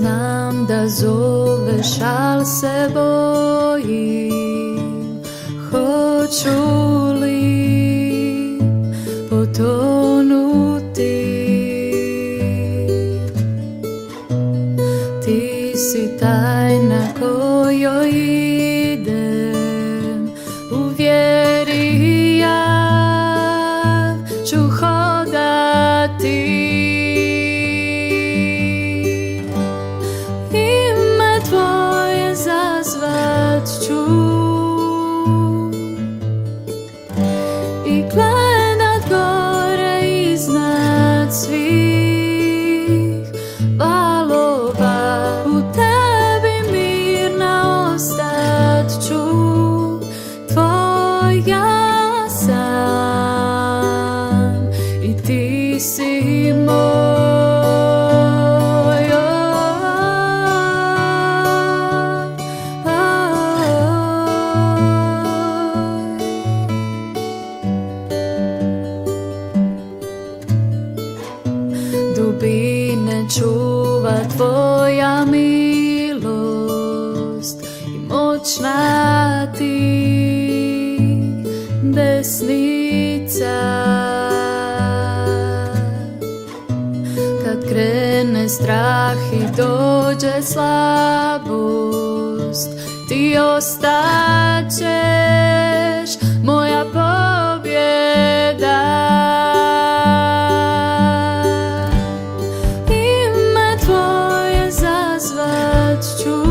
Znam da zoveš, al se bojim, hoću li potonuti. Ti si tajna kojoj idem, u vjeri ja ću hodati. Ime tvoje zazvat ću i gledat gore iznad svih valova. U tebi mirna ostat ću, tvoja sam i ti si moj. Dubine čuva tvoja milost i moćna ti desnica. Kad krene strah i dođe slabost, ti ostaćeš moja pobjeda. Ime tvoje zazvat ću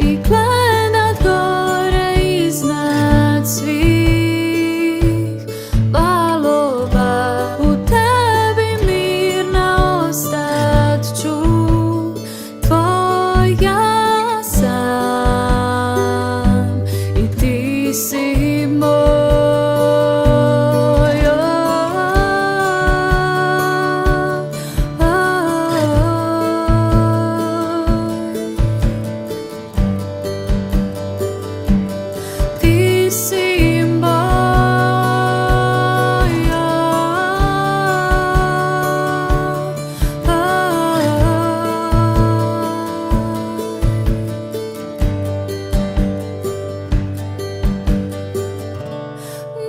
i gledat gore iznad svih valova. U tebi mirna ostat ću, tvoja sam i ti si moj. Ti si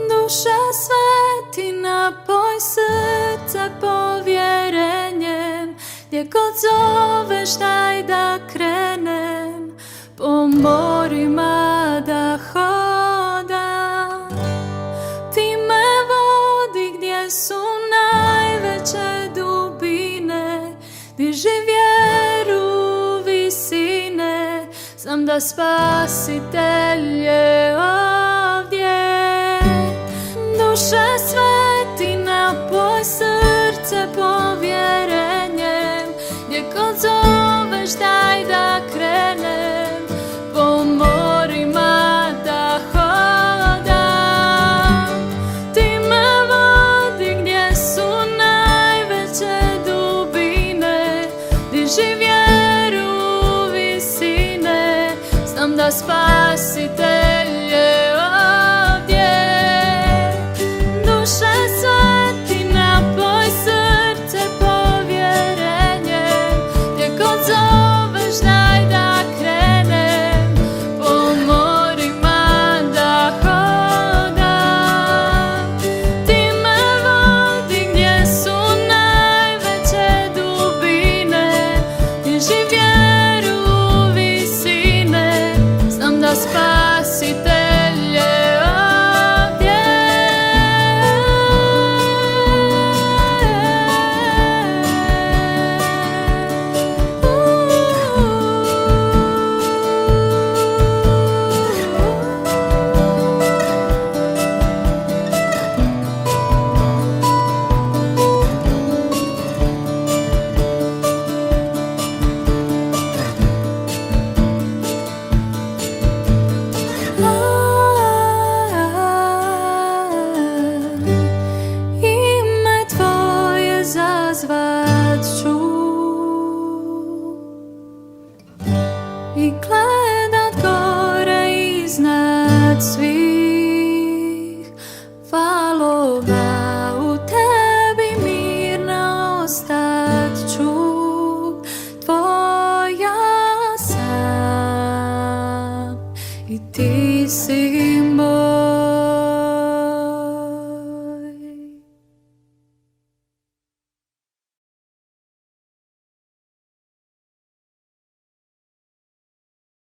duša sveti, napoj srce povjerenjem. Gdje god zoveš daj da krenem, po morima da hodam. Ti me vodi gdje su najveće dubine, diži vjeru visine. Znam da Spasitelj je ovdje. Duše sveti, napoj srce povjerenjem. Gdje god zoveš daj da krenem, po morima da hodam. Ti me vodi gdje su najveće dubine, diži vjeru visine. Znam da Spasitelj je ovdje. Duše sveti, napoj srce povjerenjem. Gdje god zoveš daj da krenem, po morima da hodam. Ti me vodi gdje su najveće dubine, diži vjeru visine. Znam da Spasitelj je ovdje. Ime tvoje zazvat ću i gledat gore iznad svih